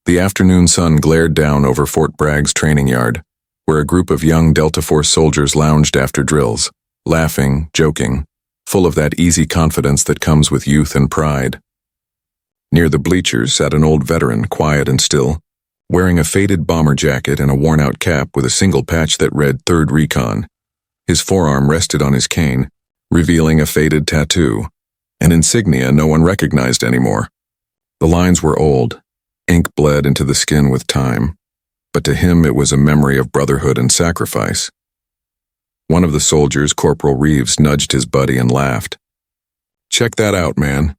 The afternoon sun glared down over Fort Bragg's training yard, where a group of young Delta Force soldiers lounged after drills, laughing, joking, full of that easy confidence that comes with youth and pride. Near the bleachers sat an old veteran, quiet and still, wearing a faded bomber jacket and a worn-out cap with a single patch that read 3rd Recon. His forearm rested on his cane, revealing a faded tattoo, an insignia no one recognized anymore. The lines were old. Ink bled into the skin with time, but to him it was a memory of brotherhood and sacrifice. One of the soldiers, Corporal Reeves, nudged his buddy and laughed. "Check that out, man.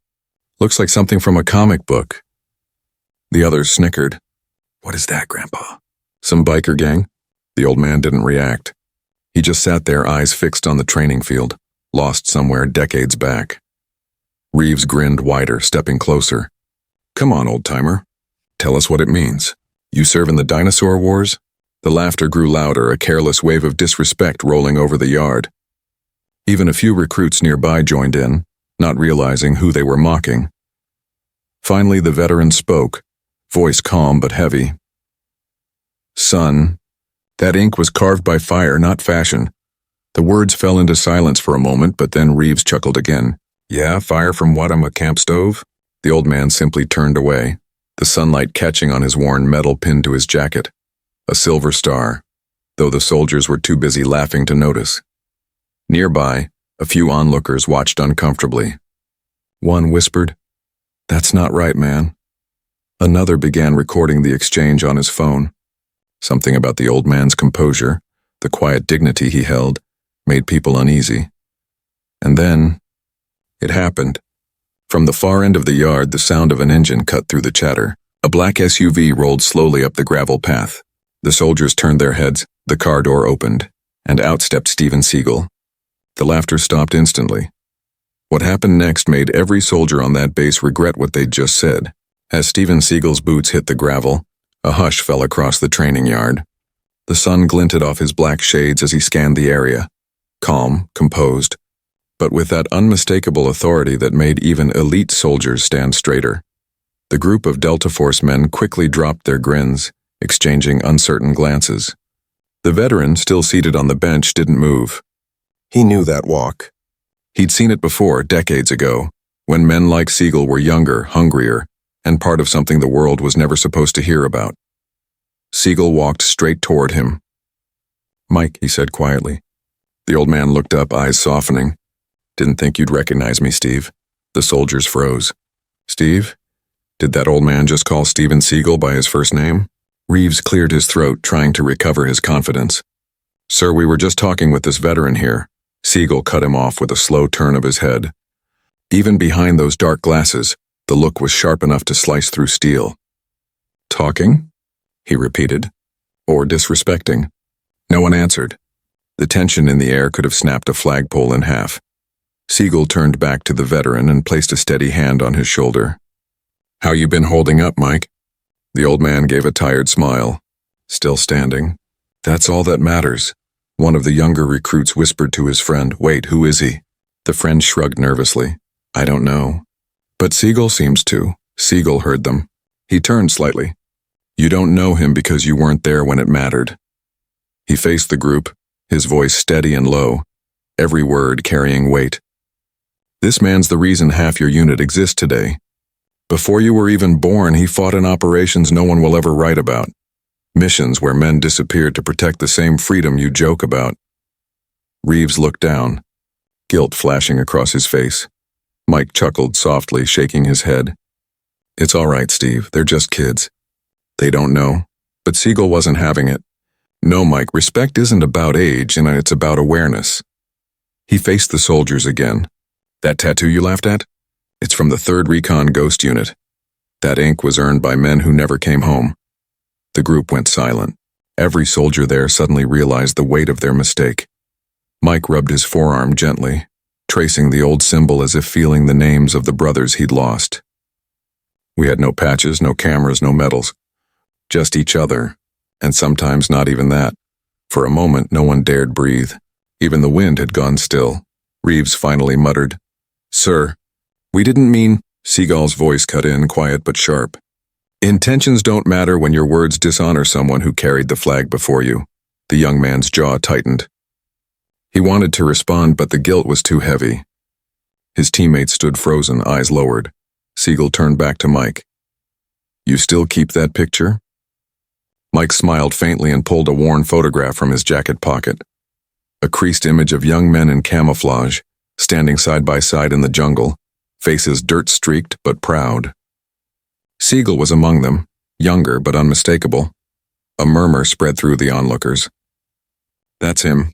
Looks like something from a comic book." The others snickered. "What is that, Grandpa? Some biker gang?" The old man didn't react. He just sat there, eyes fixed on the training field, lost somewhere decades back. Reeves grinned wider, stepping closer. "Come on, old-timer. Tell us what it means. You serve in the dinosaur wars?" The laughter grew louder, a careless wave of disrespect rolling over the yard. Even a few recruits nearby joined in, not realizing who they were mocking. Finally, the veteran spoke, voice calm but heavy. "Son, that ink was carved by fire, not fashion." The words fell into silence for a moment, but then Reeves chuckled again. "Yeah, fire from what, a camp stove?" The old man simply turned away, the sunlight catching on his worn metal pinned to his jacket. A silver star, though the soldiers were too busy laughing to notice. Nearby, a few onlookers watched uncomfortably. One whispered, "That's not right, man." Another began recording the exchange on his phone. Something about the old man's composure, the quiet dignity he held, made people uneasy. And then, it happened. From the far end of the yard, the sound of an engine cut through the chatter. A black SUV rolled slowly up the gravel path. The soldiers turned their heads, the car door opened, and out stepped Steven Seagal. The laughter stopped instantly. What happened next made every soldier on that base regret what they'd just said. As Steven Seagal's boots hit the gravel, a hush fell across the training yard. The sun glinted off his black shades as he scanned the area, calm, composed, but with that unmistakable authority that made even elite soldiers stand straighter. The group of Delta Force men quickly dropped their grins, exchanging uncertain glances. The veteran, still seated on the bench, didn't move. He knew that walk. He'd seen it before, decades ago, when men like Seagal were younger, hungrier, and part of something the world was never supposed to hear about. Seagal walked straight toward him. "Mike," he said quietly. The old man looked up, eyes softening. "Didn't think you'd recognize me, Steve." The soldiers froze. "Steve? Did that old man just call Steven Seagal by his first name?" Reeves cleared his throat, trying to recover his confidence. "Sir, we were just talking with this veteran here." Seagal cut him off with a slow turn of his head. Even behind those dark glasses, the look was sharp enough to slice through steel. "Talking?" he repeated. "Or disrespecting?" No one answered. The tension in the air could have snapped a flagpole in half. Seagal turned back to the veteran and placed a steady hand on his shoulder. "How you been holding up, Mike?" The old man gave a tired smile. Still standing. "That's all that matters." One of the younger recruits whispered to his friend, "Wait, who is he?" The friend shrugged nervously. "I don't know." "But Seagal seems to." Seagal heard them. He turned slightly. "You don't know him because you weren't there when it mattered." He faced the group, his voice steady and low, every word carrying weight. "This man's the reason half your unit exists today. Before you were even born, he fought in operations no one will ever write about. Missions where men disappeared to protect the same freedom you joke about." Reeves looked down, guilt flashing across his face. Mike chuckled softly, shaking his head. "It's all right, Steve. They're just kids. They don't know." But Seagal wasn't having it. "No, Mike, respect isn't about age, and it's about awareness." He faced the soldiers again. "That tattoo you laughed at? It's from the 3rd Recon Ghost Unit. That ink was earned by men who never came home." The group went silent. Every soldier there suddenly realized the weight of their mistake. Mike rubbed his forearm gently, tracing the old symbol as if feeling the names of the brothers he'd lost. "We had no patches, no cameras, no medals. Just each other, and sometimes not even that. For a moment, no one dared breathe. Even the wind had gone still. Reeves finally muttered, "Sir, we didn't mean—" Seagal's voice cut in, quiet but sharp. Intentions don't matter when your words dishonor someone who carried the flag before you. The young man's jaw tightened. He wanted to respond, but the guilt was too heavy. His teammates stood frozen, eyes lowered. Seagal turned back to Mike. You still keep that picture? Mike smiled faintly and pulled a worn photograph from his jacket pocket. A creased image of young men in camouflage, standing side by side in the jungle, faces dirt-streaked but proud. Seagal was among them, younger but unmistakable. A murmur spread through the onlookers. That's him.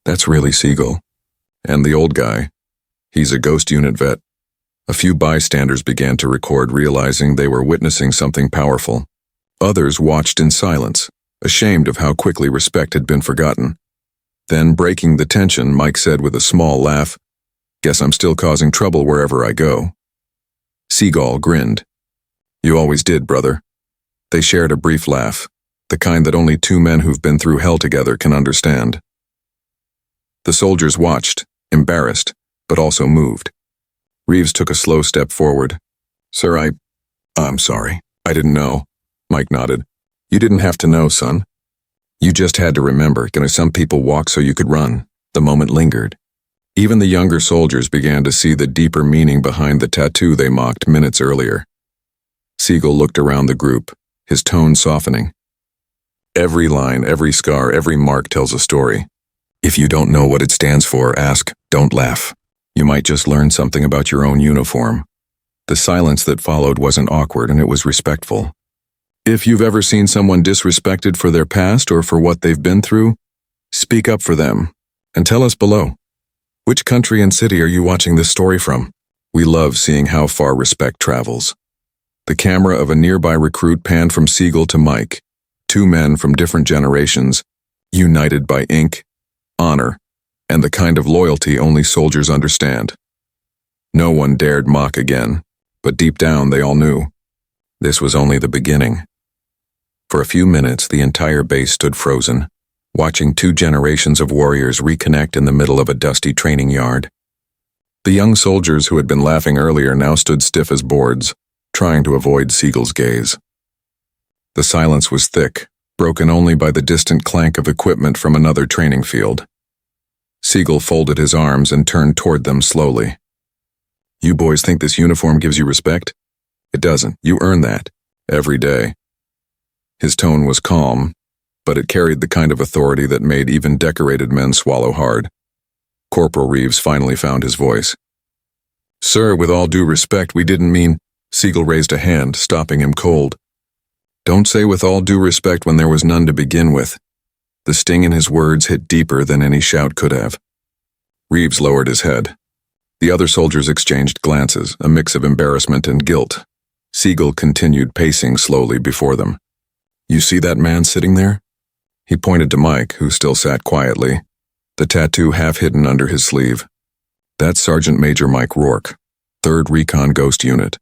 That's really Seagal. And the old guy. He's a ghost unit vet. A few bystanders began to record, realizing they were witnessing something powerful. Others watched in silence, ashamed of how quickly respect had been forgotten. Then, breaking the tension, Mike said with a small laugh, "Guess I'm still causing trouble wherever I go." Seagal grinned. "You always did, brother." They shared a brief laugh, the kind that only two men who've been through hell together can understand. The soldiers watched, embarrassed, but also moved. Reeves took a slow step forward. "Sir, I'm sorry. I didn't know." Mike nodded. "You didn't have to know, son. You just had to remember, some people walk so you could run." The moment lingered. Even the younger soldiers began to see the deeper meaning behind the tattoo they mocked minutes earlier. Seagal looked around the group, his tone softening. "Every line, every scar, every mark tells a story. If you don't know what it stands for, ask, don't laugh. You might just learn something about your own uniform." The silence that followed wasn't awkward, and it was respectful. If you've ever seen someone disrespected for their past or for what they've been through, speak up for them, and tell us below. Which country and city are you watching this story from? We love seeing how far respect travels. The camera of a nearby recruit panned from Seagal to Mike, two men from different generations, united by ink, honor, and the kind of loyalty only soldiers understand. No one dared mock again, but deep down they all knew. This was only the beginning. For a few minutes, the entire base stood frozen, watching two generations of warriors reconnect in the middle of a dusty training yard. The young soldiers who had been laughing earlier now stood stiff as boards, trying to avoid Seagal's gaze. The silence was thick, broken only by the distant clank of equipment from another training field. Seagal folded his arms and turned toward them slowly. "You boys think this uniform gives you respect? It doesn't. You earn that. Every day." His tone was calm, but it carried the kind of authority that made even decorated men swallow hard. Corporal Reeves finally found his voice. "Sir, with all due respect, we didn't mean—" Seagal raised a hand, stopping him cold. "Don't say with all due respect when there was none to begin with." The sting in his words hit deeper than any shout could have. Reeves lowered his head. The other soldiers exchanged glances, a mix of embarrassment and guilt. Seagal continued pacing slowly before them. "You see that man sitting there?" He pointed to Mike, who still sat quietly, the tattoo half hidden under his sleeve. "That's Sergeant Major Mike Rourke, 3rd Recon Ghost Unit.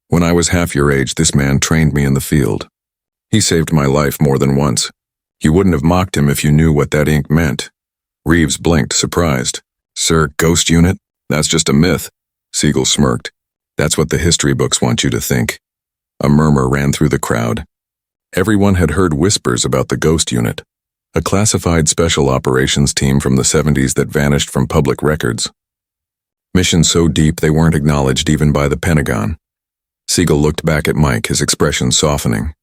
When I was half your age, this man trained me in the field. He saved my life more than once. You wouldn't have mocked him if you knew what that ink meant." Reeves blinked, surprised. "Sir, Ghost Unit? That's just a myth." Seagal smirked. "That's what the history books want you to think." A murmur ran through the crowd. Everyone had heard whispers about the Ghost Unit, a classified special operations team from the 70s that vanished from public records. Missions so deep they weren't acknowledged even by the Pentagon. Seagal looked back at Mike, his expression softening.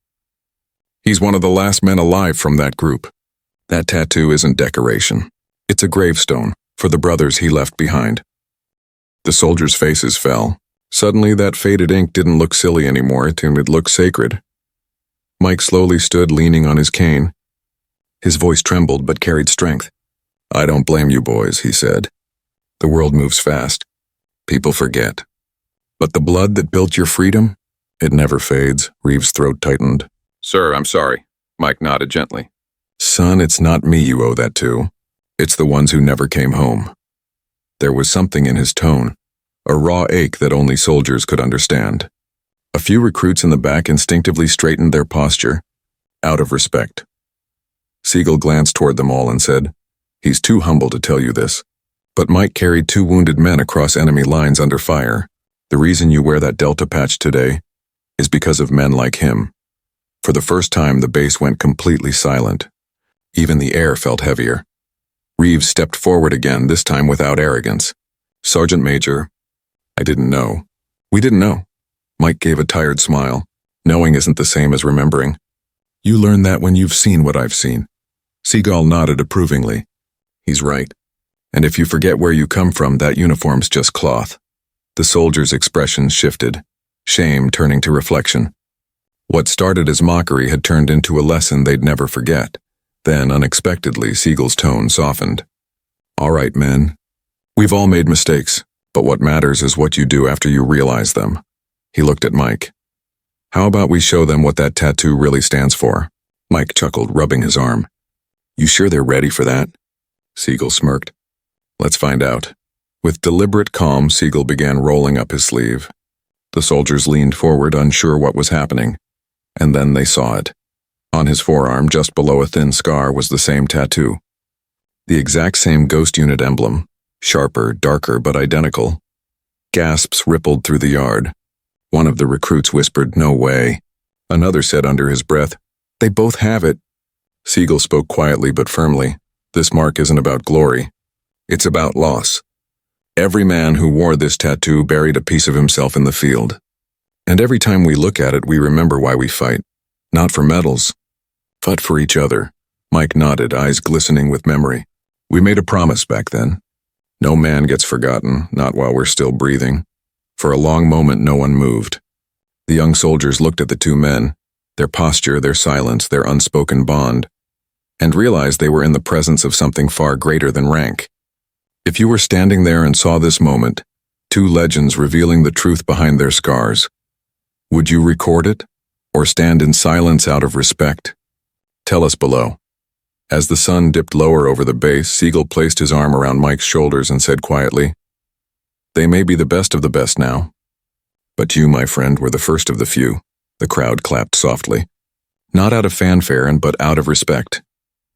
"He's one of the last men alive from that group. That tattoo isn't decoration. It's a gravestone for the brothers he left behind." The soldiers' faces fell. Suddenly, that faded ink didn't look silly anymore, it looked sacred. Mike slowly stood, leaning on his cane. His voice trembled but carried strength. "I don't blame you boys," he said. "The world moves fast. People forget. But the blood that built your freedom, it never fades." Reeves' throat tightened. "Sir, I'm sorry." Mike nodded gently. "Son, it's not me you owe that to. It's the ones who never came home." There was something in his tone, a raw ache that only soldiers could understand. A few recruits in the back instinctively straightened their posture, out of respect. Seagal glanced toward them all and said, "He's too humble to tell you this, but Mike carried 2 wounded men across enemy lines under fire. The reason you wear that Delta patch today, is because of men like him. For the first time, the base went completely silent. Even the air felt heavier. Reeves stepped forward again, this time without arrogance. "Sergeant Major, I didn't know." "We didn't know." Mike gave a tired smile. "Knowing isn't the same as remembering. You learn that when you've seen what I've seen." Seagal nodded approvingly. "He's right. And if you forget where you come from, that uniform's just cloth." The soldier's expressions shifted, shame turning to reflection. What started as mockery had turned into a lesson they'd never forget. Then, unexpectedly, Seagal's tone softened. "All right, men. We've all made mistakes, but what matters is what you do after you realize them." He looked at Mike. "How about we show them what that tattoo really stands for?" Mike chuckled, rubbing his arm. "You sure they're ready for that?" Seagal smirked. "Let's find out." With deliberate calm, Seagal began rolling up his sleeve. The soldiers leaned forward, unsure what was happening. And then they saw it. On his forearm, just below a thin scar, was the same tattoo. The exact same Ghost Unit emblem. Sharper, darker, but identical. Gasps rippled through the yard. One of the recruits whispered, "No way." Another said under his breath, "They both have it." Seagal spoke quietly but firmly. "This mark isn't about glory. It's about loss. Every man who wore this tattoo buried a piece of himself in the field. And every time we look at it, we remember why we fight. Not for medals, but for each other." Mike nodded, eyes glistening with memory. "We made a promise back then. No man gets forgotten, not while we're still breathing." For a long moment, no one moved. The young soldiers looked at the two men, their posture, their silence, their unspoken bond, and realized they were in the presence of something far greater than rank. If you were standing there and saw this moment, two legends revealing the truth behind their scars, would you record it, or stand in silence out of respect? Tell us below. As the sun dipped lower over the base, Seagal placed his arm around Mike's shoulders and said quietly, "They may be the best of the best now. But you, my friend, were the first of the few." The crowd clapped softly. Not out of fanfare, but out of respect.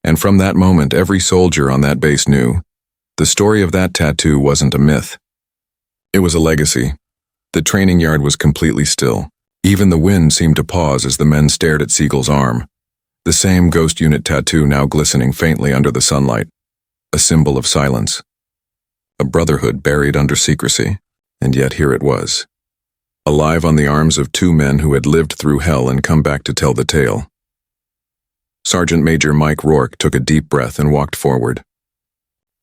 And from that moment, every soldier on that base knew the story of that tattoo wasn't a myth. It was a legacy. The training yard was completely still. Even the wind seemed to pause as the men stared at Seagal's arm. The same Ghost Unit tattoo now glistening faintly under the sunlight. A symbol of silence. A brotherhood buried under secrecy. And yet here it was. Alive on the arms of two men who had lived through hell and come back to tell the tale. Sergeant Major Mike Rourke took a deep breath and walked forward.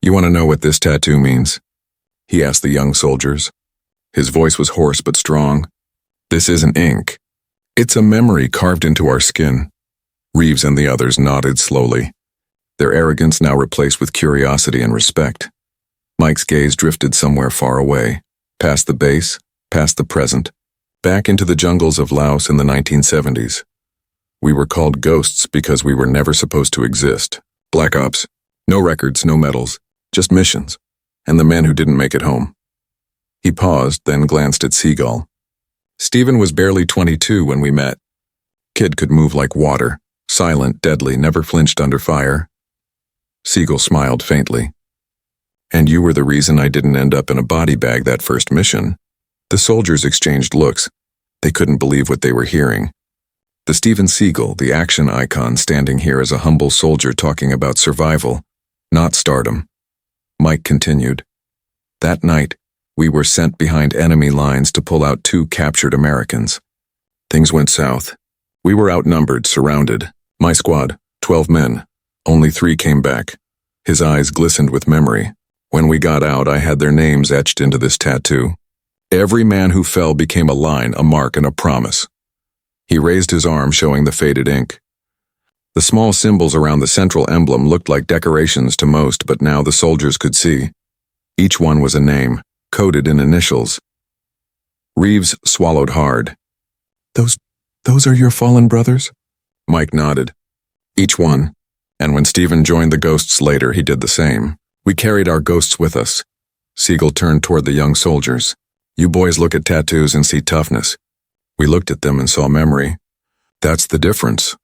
"You want to know what this tattoo means?" he asked the young soldiers. His voice was hoarse but strong. "This isn't ink. It's a memory carved into our skin." Reeves and the others nodded slowly, their arrogance now replaced with curiosity and respect. Mike's gaze drifted somewhere far away, past the base, past the present, back into the jungles of Laos in the 1970s. "We were called ghosts because we were never supposed to exist. Black Ops. No records, no medals, just missions, and the men who didn't make it home." He paused, then glanced at Seagal. "Stephen was barely 22 when we met. Kid could move like water, silent, deadly, never flinched under fire." Seagal smiled faintly. "And you were the reason I didn't end up in a body bag that first mission." The soldiers exchanged looks. They couldn't believe what they were hearing. The Steven Seagal, the action icon, standing here as a humble soldier talking about survival, not stardom. Mike continued. "That night, we were sent behind enemy lines to pull out 2 captured Americans. Things went south. We were outnumbered, surrounded. My squad, 12 men. Only 3 came back." His eyes glistened with memory. "When we got out, I had their names etched into this tattoo. Every man who fell became a line, a mark, and a promise." He raised his arm, showing the faded ink. The small symbols around the central emblem looked like decorations to most, but now the soldiers could see. Each one was a name, coded in initials. Reeves swallowed hard. Those are your fallen brothers?" Mike nodded. "Each one. And when Stephen joined the Ghosts later, he did the same. We carried our ghosts with us." Seagal turned toward the young soldiers. "You boys look at tattoos and see toughness. We looked at them and saw memory. That's the difference."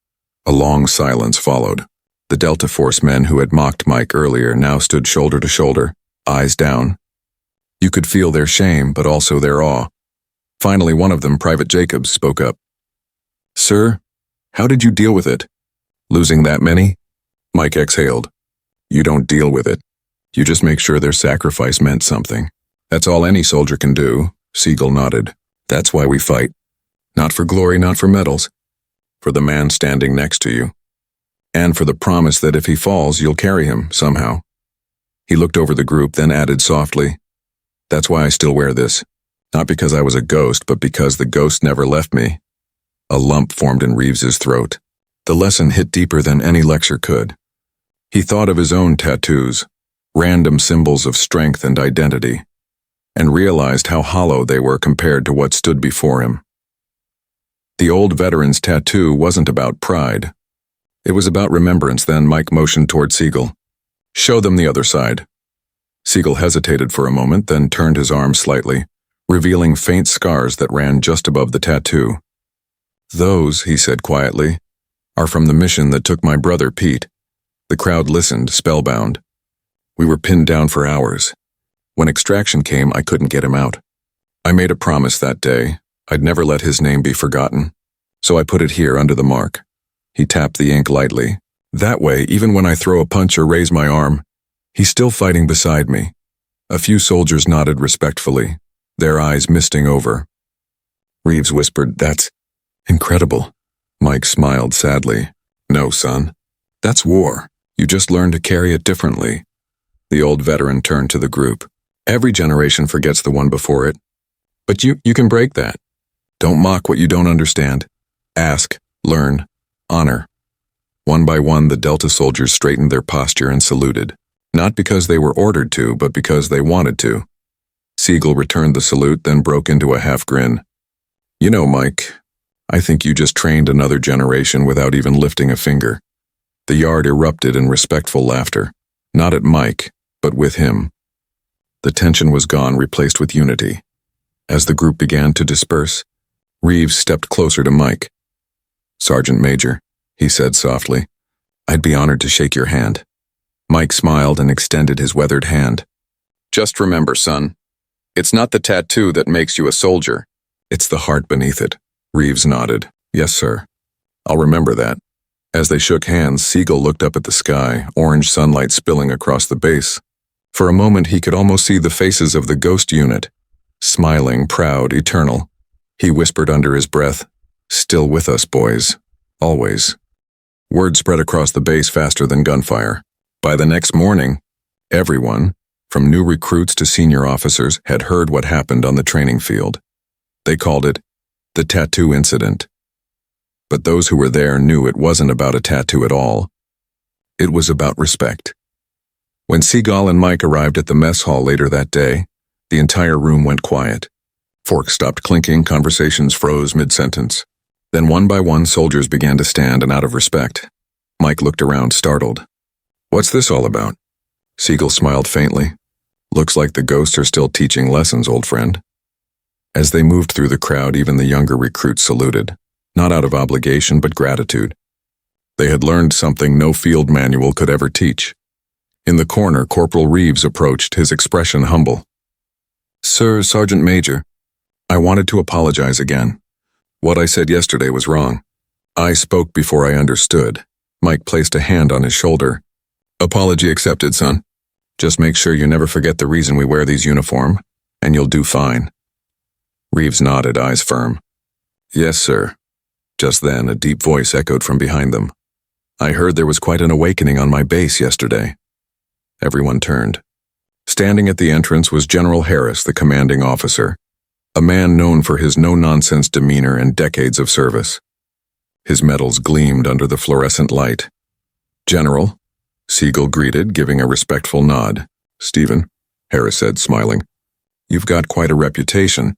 A long silence followed. The Delta Force men who had mocked Mike earlier now stood shoulder to shoulder, eyes down. You could feel their shame, but also their awe. Finally, one of them, Private Jacobs, spoke up. Sir, how did you deal with it? Losing that many? Mike exhaled. You don't deal with it. You just make sure their sacrifice meant something. That's all any soldier can do, Seagal nodded. That's why we fight. Not for glory, not for medals. For the man standing next to you. And for the promise that if he falls, you'll carry him, somehow. He looked over the group, then added softly, That's why I still wear this. Not because I was a ghost, but because the ghost never left me. A lump formed in Reeves's throat. The lesson hit deeper than any lecture could. He thought of his own tattoos, random symbols of strength and identity, and realized how hollow they were compared to what stood before him. The old veteran's tattoo wasn't about pride. It was about remembrance. Then Mike motioned toward Seagal. Show them the other side. Seagal hesitated for a moment, then turned his arm slightly, revealing faint scars that ran just above the tattoo. Those, he said quietly, are from the mission that took my brother Pete. The crowd listened, spellbound. We were pinned down for hours. When extraction came, I couldn't get him out. I made a promise that day. I'd never let his name be forgotten. So I put it here under the mark. He tapped the ink lightly. That way, even when I throw a punch or raise my arm, he's still fighting beside me. A few soldiers nodded respectfully, their eyes misting over. Reeves whispered, That's incredible. Mike smiled sadly. No, son. That's war. You just learn to carry it differently. The old veteran turned to the group. Every generation forgets the one before it. But you can break that. Don't mock what you don't understand. Ask, learn, honor. One by one, the Delta soldiers straightened their posture and saluted. Not because they were ordered to, but because they wanted to. Seagal returned the salute, then broke into a half grin. You know, Mike, I think you just trained another generation without even lifting a finger. The yard erupted in respectful laughter, not at Mike, but with him. The tension was gone, replaced with unity. As the group began to disperse, Reeves stepped closer to Mike. Sergeant Major, he said softly, I'd be honored to shake your hand. Mike smiled and extended his weathered hand. Just remember, son, it's not the tattoo that makes you a soldier. It's the heart beneath it. Reeves nodded. Yes, sir. I'll remember that. As they shook hands, Seagal looked up at the sky, orange sunlight spilling across the base. For a moment, he could almost see the faces of the ghost unit. Smiling, proud, eternal. He whispered under his breath, Still with us, boys. Always. Word spread across the base faster than gunfire. By the next morning, everyone, from new recruits to senior officers, had heard what happened on the training field. They called it the tattoo incident. But those who were there knew it wasn't about a tattoo at all. It was about respect. When Seagal and Mike arrived at the mess hall later that day, the entire room went quiet. Forks stopped clinking, conversations froze mid-sentence. Then one by one, soldiers began to stand, and out of respect, Mike looked around, startled. What's this all about? Seagal smiled faintly. Looks like the ghosts are still teaching lessons, old friend. As they moved through the crowd, even the younger recruits saluted, not out of obligation but gratitude. They had learned something no field manual could ever teach. In the corner, Corporal Reeves approached, his expression humble. Sir, Sergeant Major, I wanted to apologize again. What I said yesterday was wrong. I spoke before I understood. Mike placed a hand on his shoulder. Apology accepted, son. Just make sure you never forget the reason we wear these uniforms, and you'll do fine. Reeves nodded, eyes firm. Yes, sir. Just then, a deep voice echoed from behind them. I heard there was quite an awakening on my base yesterday. Everyone turned. Standing at the entrance was General Harris, the commanding officer, a man known for his no-nonsense demeanor and decades of service. His medals gleamed under the fluorescent light. General, Seagal greeted, giving a respectful nod. Stephen, Harris said, smiling. You've got quite a reputation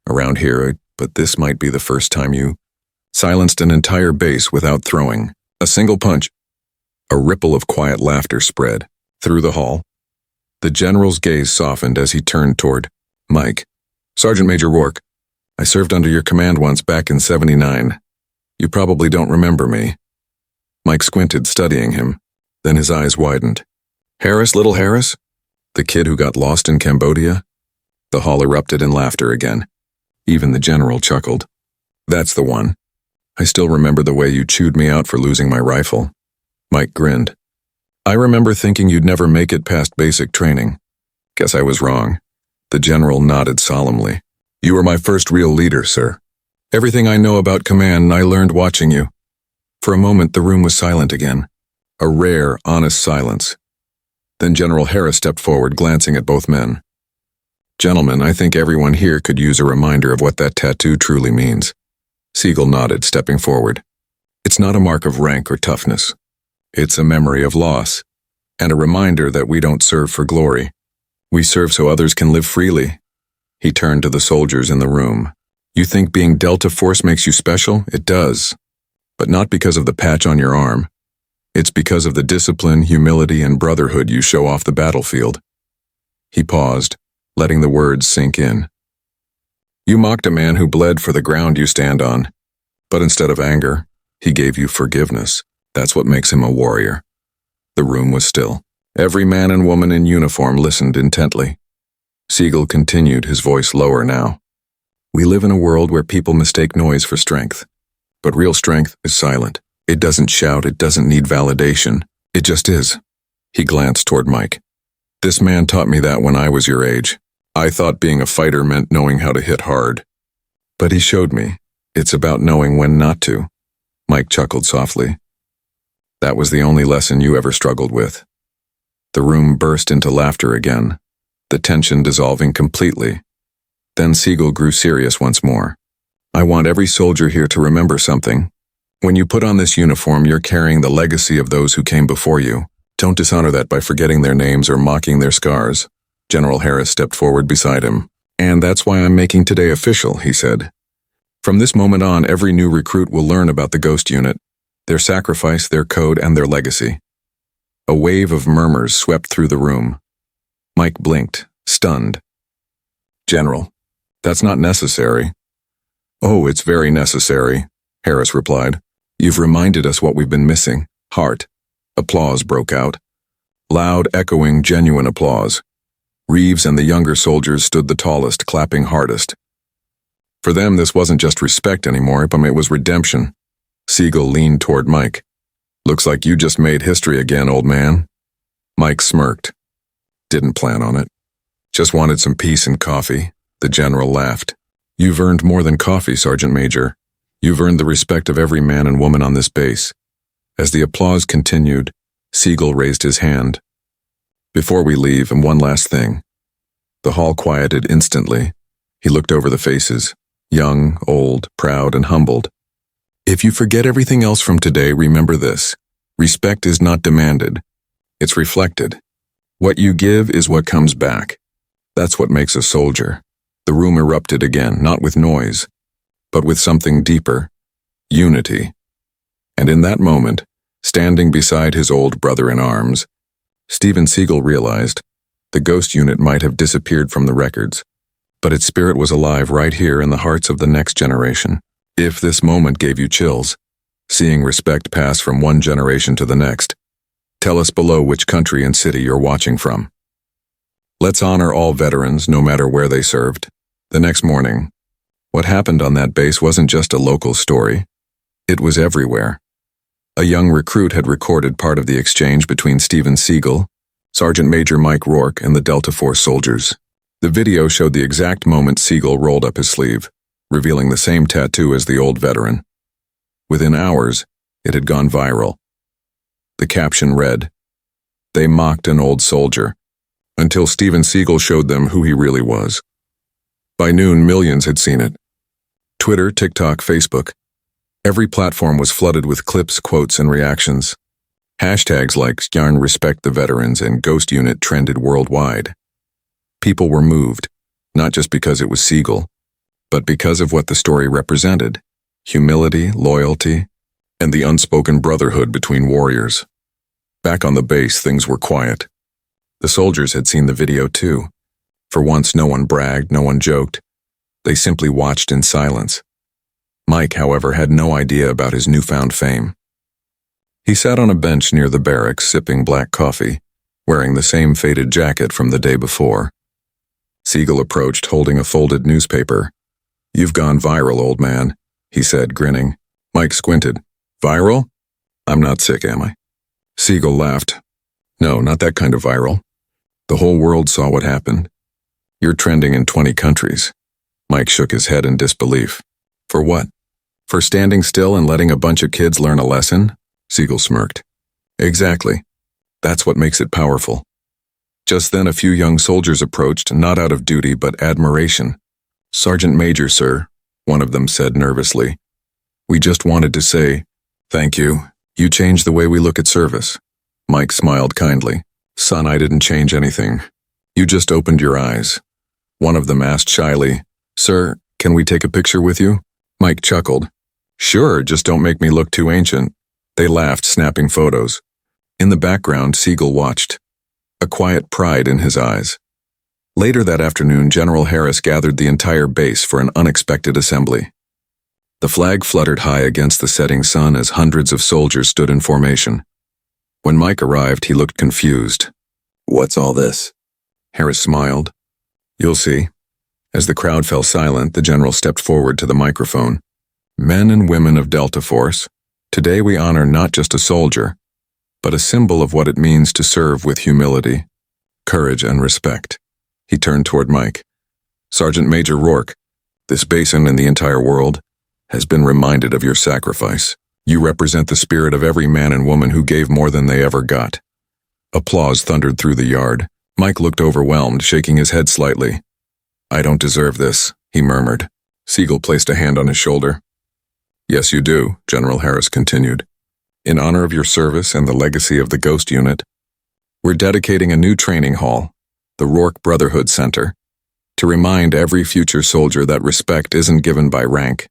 around here, but this might be the first time you silenced an entire base without throwing a single punch. A ripple of quiet laughter spread through the hall. The general's gaze softened as he turned toward Mike. Sergeant Major Rourke, I served under your command once back in '79. You probably don't remember me. Mike squinted, studying him. Then his eyes widened. Harris, little Harris? The kid who got lost in Cambodia? The hall erupted in laughter again. Even the general chuckled. That's the one. I still remember the way you chewed me out for losing my rifle. Mike grinned. I remember thinking you'd never make it past basic training. Guess I was wrong. The general nodded solemnly. You were my first real leader, sir. Everything I know about command I learned watching you. For a moment, the room was silent again. A rare, honest silence. Then General Harris stepped forward, glancing at both men. Gentlemen, I think everyone here could use a reminder of what that tattoo truly means. Seagal nodded, stepping forward. It's not a mark of rank or toughness. It's a memory of loss, and a reminder that we don't serve for glory. We serve so others can live freely. He turned to the soldiers in the room. You think being Delta Force makes you special? It does. But not because of the patch on your arm. It's because of the discipline, humility, and brotherhood you show off the battlefield. He paused, letting the words sink in. You mocked a man who bled for the ground you stand on. But instead of anger, he gave you forgiveness. That's what makes him a warrior. The room was still. Every man and woman in uniform listened intently. Seagal continued, his voice lower now. We live in a world where people mistake noise for strength. But real strength is silent. It doesn't shout, it doesn't need validation. It just is. He glanced toward Mike. This man taught me that when I was your age. I thought being a fighter meant knowing how to hit hard. But he showed me. It's about knowing when not to. Mike chuckled softly. That was the only lesson you ever struggled with. The room burst into laughter again, the tension dissolving completely. Then Seagal grew serious once more. I want every soldier here to remember something. When you put on this uniform, you're carrying the legacy of those who came before you. Don't dishonor that by forgetting their names or mocking their scars. General Harris stepped forward beside him. And that's why I'm making today official, he said. From this moment on, every new recruit will learn about the Ghost Unit, their sacrifice, their code, and their legacy. A wave of murmurs swept through the room. Mike blinked, stunned. General, that's not necessary. Oh, it's very necessary, Harris replied. You've reminded us what we've been missing. Heart. Applause broke out. Loud, echoing, genuine applause. Reeves and the younger soldiers stood the tallest, clapping hardest. For them, this wasn't just respect anymore, but it was redemption. Seagal leaned toward Mike. Looks like you just made history again, old man. Mike smirked. Didn't plan on it. Just wanted some peace and coffee. The general laughed. You've earned more than coffee, Sergeant Major. You've earned the respect of every man and woman on this base. As the applause continued, Seagal raised his hand. Before we leave, and one last thing. The hall quieted instantly. He looked over the faces, young, old, proud, and humbled. If you forget everything else from today, remember this. Respect is not demanded. It's reflected. What you give is what comes back. That's what makes a soldier. The room erupted again, not with noise, but with something deeper. Unity. And in that moment, standing beside his old brother in arms, Steven Seagal realized the Ghost Unit might have disappeared from the records, but its spirit was alive right here in the hearts of the next generation. If this moment gave you chills, seeing respect pass from one generation to the next, tell us below which country and city you're watching from. Let's honor all veterans, no matter where they served. The next morning, what happened on that base wasn't just a local story. It was everywhere. A young recruit had recorded part of the exchange between Steven Seagal, Sergeant Major Mike Rourke, and the Delta Force soldiers. The video showed the exact moment Seagal rolled up his sleeve, revealing the same tattoo as the old veteran. Within hours, it had gone viral. The caption read, "They mocked an old soldier, until Steven Seagal showed them who he really was." By noon, millions had seen it. Twitter, TikTok, Facebook. Every platform was flooded with clips, quotes, and reactions. Hashtags like Yarn Respect the Veterans and Ghost Unit trended worldwide. People were moved, not just because it was Seagal, but because of what the story represented: humility, loyalty, and the unspoken brotherhood between warriors. Back on the base, things were quiet. The soldiers had seen the video too. For once, no one bragged, no one joked. They simply watched in silence. Mike, however, had no idea about his newfound fame. He sat on a bench near the barracks, sipping black coffee, wearing the same faded jacket from the day before. Seagal approached, holding a folded newspaper. "You've gone viral, old man," he said, grinning. Mike squinted. Viral? I'm not sick, am I? Seagal laughed. No, not that kind of viral. The whole world saw what happened. You're trending in 20 countries. Mike shook his head in disbelief. For what? For standing still and letting a bunch of kids learn a lesson? Seagal smirked. Exactly. That's what makes it powerful. Just then a few young soldiers approached, not out of duty but admiration. Sergeant Major, sir, one of them said nervously. We just wanted to say, thank you. You changed the way we look at service. Mike smiled kindly. Son, I didn't change anything. You just opened your eyes. One of them asked shyly, Sir, can we take a picture with you? Mike chuckled. Sure, just don't make me look too ancient. They laughed, snapping photos. In the background, Seagal watched, a quiet pride in his eyes. Later that afternoon, General Harris gathered the entire base for an unexpected assembly. The flag fluttered high against the setting sun as hundreds of soldiers stood in formation. When Mike arrived, he looked confused. What's all this? Harris smiled. You'll see. As the crowd fell silent, the general stepped forward to the microphone. Men and women of Delta Force, today we honor not just a soldier, but a symbol of what it means to serve with humility, courage, and respect. He turned toward Mike. Sergeant Major Rourke, this basin and the entire world has been reminded of your sacrifice. You represent the spirit of every man and woman who gave more than they ever got. Applause thundered through the yard. Mike looked overwhelmed, shaking his head slightly. I don't deserve this, he murmured. Seagal placed a hand on his shoulder. Yes, you do, General Harris continued. In honor of your service and the legacy of the Ghost Unit, we're dedicating a new training hall, the Rourke Brotherhood Center, to remind every future soldier that respect isn't given by rank,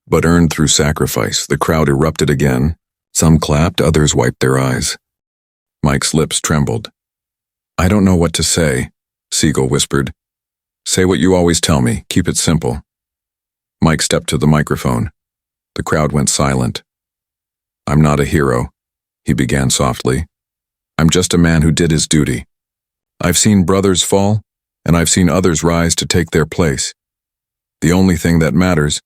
but earned through sacrifice. The crowd erupted again. Some clapped, others wiped their eyes. Mike's lips trembled. I don't know what to say, Seagal whispered. Say what you always tell me. Keep it simple. Mike stepped to the microphone. The crowd went silent. I'm not a hero, he began softly. I'm just a man who did his duty. I've seen brothers fall, and I've seen others rise to take their place. The only thing that matters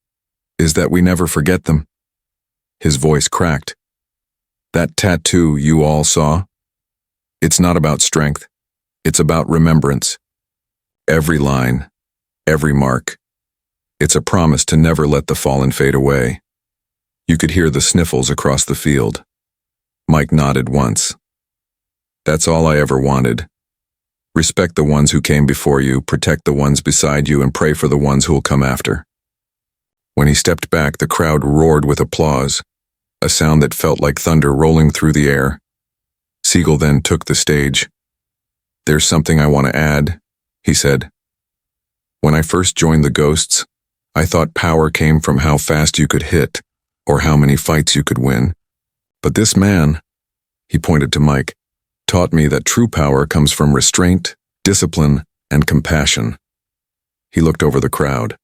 is that we never forget them. His voice cracked. That tattoo you all saw? It's not about strength. It's about remembrance. Every line, every mark. It's a promise to never let the fallen fade away. You could hear the sniffles across the field. Mike nodded once. That's all I ever wanted. Respect the ones who came before you, protect the ones beside you, and pray for the ones who'll come after. When he stepped back, the crowd roared with applause, a sound that felt like thunder rolling through the air. Seagal then took the stage. There's something I want to add, he said. When I first joined the Ghosts, I thought power came from how fast you could hit, or how many fights you could win. But this man, he pointed to Mike, taught me that true power comes from restraint, discipline, and compassion. He looked over the crowd.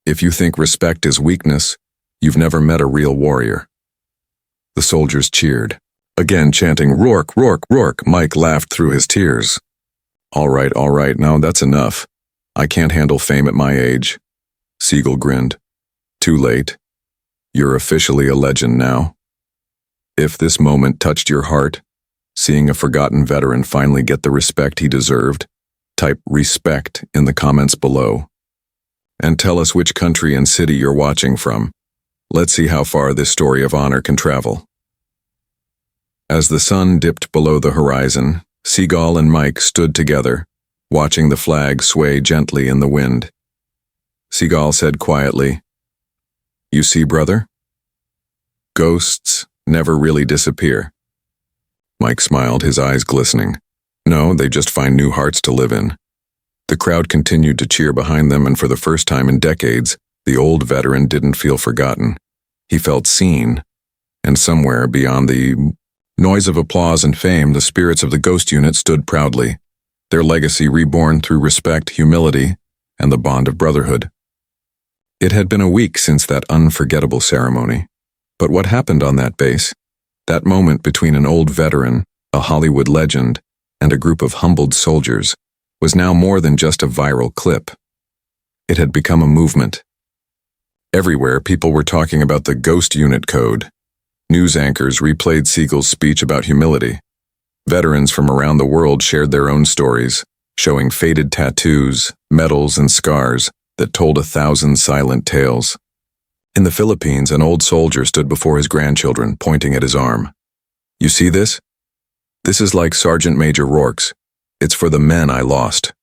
If you think respect is weakness, you've never met a real warrior. The soldiers cheered, again chanting, Rourke, Rourke, Rourke. Mike laughed through his tears. All right, now that's enough. I can't handle fame at my age. Seagal grinned. Too late. You're officially a legend now. If this moment touched your heart, seeing a forgotten veteran finally get the respect he deserved, type respect in the comments below. And tell us which country and city you're watching from. Let's see how far this story of honor can travel. As the sun dipped below the horizon, Seagal and Mike stood together, watching the flag sway gently in the wind. Seagal said quietly, You see, brother? Ghosts never really disappear. Mike smiled, his eyes glistening. No, they just find new hearts to live in. The crowd continued to cheer behind them, and for the first time in decades, the old veteran didn't feel forgotten. He felt seen, and somewhere beyond the noise of applause and fame, the spirits of the Ghost Unit stood proudly, their legacy reborn through respect, humility, and the bond of brotherhood. It had been a week since that unforgettable ceremony. But what happened on that base, that moment between an old veteran, a Hollywood legend, and a group of humbled soldiers, was now more than just a viral clip. It had become a movement. Everywhere, people were talking about the Ghost Unit Code. News anchors replayed Seagal's speech about humility. Veterans from around the world shared their own stories, showing faded tattoos, medals, and scars that told 1,000 silent tales. In the Philippines, an old soldier stood before his grandchildren, pointing at his arm. "You see this? This is like Sergeant Major Rourke's. It's for the men I lost."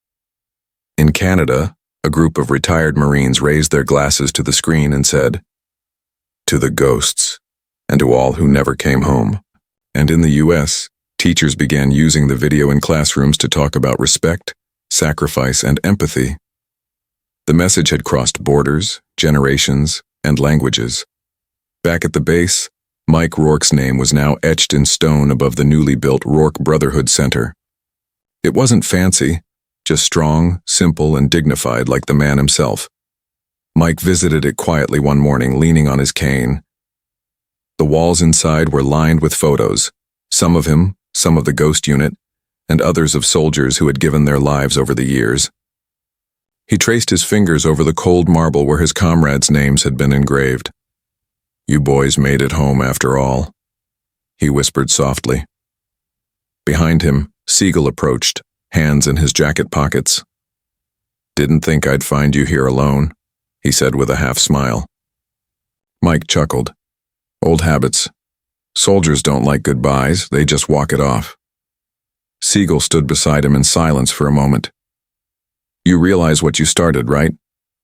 In Canada, a group of retired Marines raised their glasses to the screen and said, "To the ghosts, and to all who never came home." And in the US, teachers began using the video in classrooms to talk about respect, sacrifice, and empathy. The message had crossed borders, generations, and languages. Back at the base, Mike Rourke's name was now etched in stone above the newly built Rourke Brotherhood Center. It wasn't fancy, just strong, simple, and dignified like the man himself. Mike visited it quietly one morning, leaning on his cane. The walls inside were lined with photos, some of him, some of the Ghost Unit, and others of soldiers who had given their lives over the years. He traced his fingers over the cold marble where his comrades' names had been engraved. "You boys made it home after all," he whispered softly. Behind him, Seagal approached, hands in his jacket pockets. "Didn't think I'd find you here alone," he said with a half smile. Mike chuckled. "Old habits. Soldiers don't like goodbyes, they just walk it off." Seagal stood beside him in silence for a moment. "You realize what you started, right?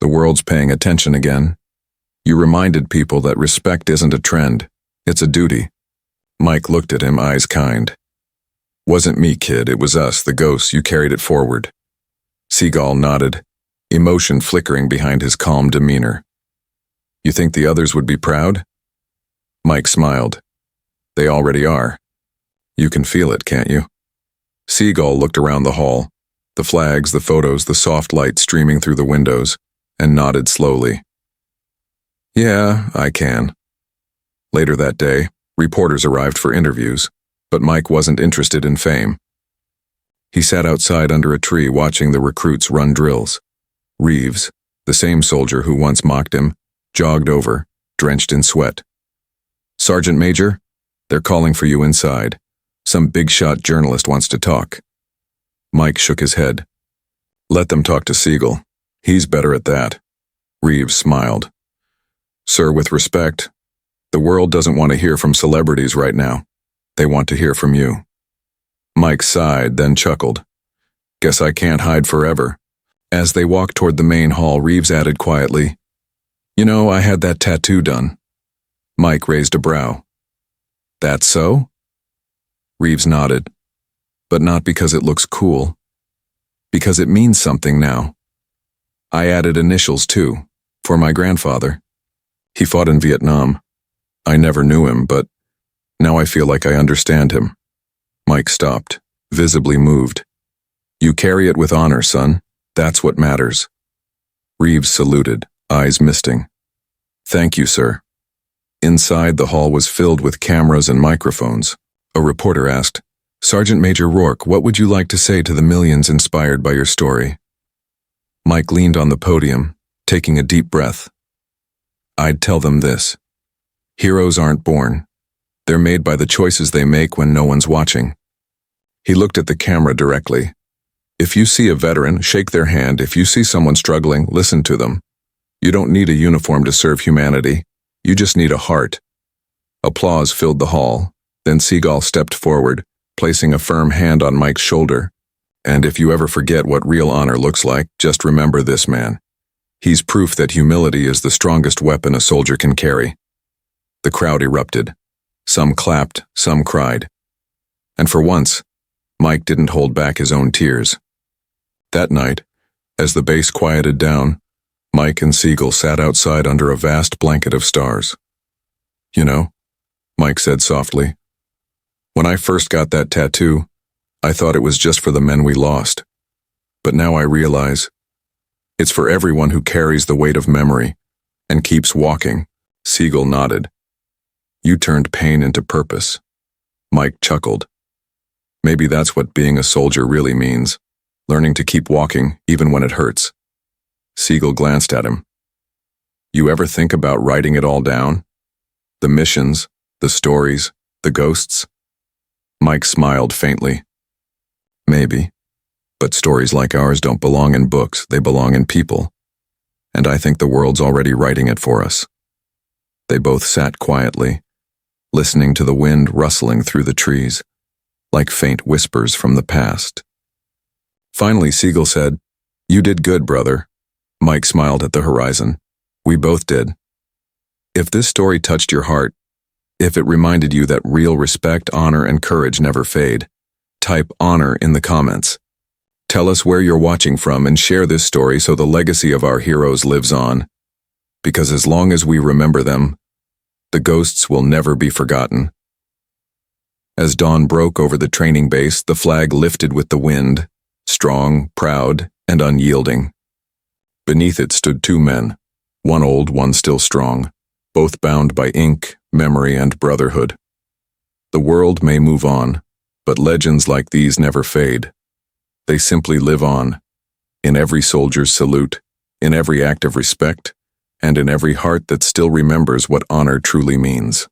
The world's paying attention again. You reminded people that respect isn't a trend, it's a duty." Mike looked at him, eyes kind. "Wasn't me, kid, it was us, the ghosts, you carried it forward." Seagal nodded, emotion flickering behind his calm demeanor. "You think the others would be proud?" Mike smiled. "They already are. You can feel it, can't you?" Seagal looked around the hall, the flags, the photos, the soft light streaming through the windows, and nodded slowly. "Yeah, I can." Later that day, reporters arrived for interviews, but Mike wasn't interested in fame. He sat outside under a tree watching the recruits run drills. Reeves, the same soldier who once mocked him, jogged over, drenched in sweat. "Sergeant Major, they're calling for you inside. Some big-shot journalist wants to talk." Mike shook his head. "Let them talk to Seagal. He's better at that." Reeves smiled. "Sir, with respect, the world doesn't want to hear from celebrities right now. They want to hear from you." Mike sighed, then chuckled. "Guess I can't hide forever." As they walked toward the main hall, Reeves added quietly, "You know, I had that tattoo done." Mike raised a brow. "That so?" Reeves nodded. "But not because it looks cool. Because it means something now. I added initials too, for my grandfather. He fought in Vietnam. I never knew him, but now I feel like I understand him." Mike stopped, visibly moved. "You carry it with honor, son. That's what matters." Reeves saluted, eyes misting. "Thank you, sir." Inside, the hall was filled with cameras and microphones. A reporter asked, "Sergeant Major Rourke, what would you like to say to the millions inspired by your story?" Mike leaned on the podium, taking a deep breath. "I'd tell them this. Heroes aren't born. They're made by the choices they make when no one's watching." He looked at the camera directly. "If you see a veteran, shake their hand. If you see someone struggling, listen to them. You don't need a uniform to serve humanity. You just need a heart." Applause filled the hall. Then Seagal stepped forward, placing a firm hand on Mike's shoulder. "And if you ever forget what real honor looks like, just remember this man. He's proof that humility is the strongest weapon a soldier can carry." The crowd erupted. Some clapped, some cried. And for once, Mike didn't hold back his own tears. That night, as the base quieted down, Mike and Seagal sat outside under a vast blanket of stars. "You know," Mike said softly, "when I first got that tattoo, I thought it was just for the men we lost. But now I realize it's for everyone who carries the weight of memory and keeps walking." Seagal nodded. "You turned pain into purpose." Mike chuckled. "Maybe that's what being a soldier really means, learning to keep walking even when it hurts." Seagal glanced at him. You ever think about writing it all down? The missions, the stories, the ghosts? Mike smiled faintly. Maybe. But stories like ours don't belong in books, they belong in people. And I think the world's already writing it for us. They both sat quietly, listening to the wind rustling through the trees, like faint whispers from the past. Finally, Seagal said, "You did good, brother." Mike smiled at the horizon. "We both did. If this story touched your heart, if it reminded you that real respect, honor, and courage never fade, type honor in the comments. Tell us where you're watching from and share this story so the legacy of our heroes lives on. Because as long as we remember them, the ghosts will never be forgotten." As dawn broke over the training base, the flag lifted with the wind, strong, proud, and unyielding. Beneath it stood two men, one old, one still strong, both bound by ink, memory, and brotherhood. The world may move on, but legends like these never fade. They simply live on, in every soldier's salute, in every act of respect, and in every heart that still remembers what honor truly means.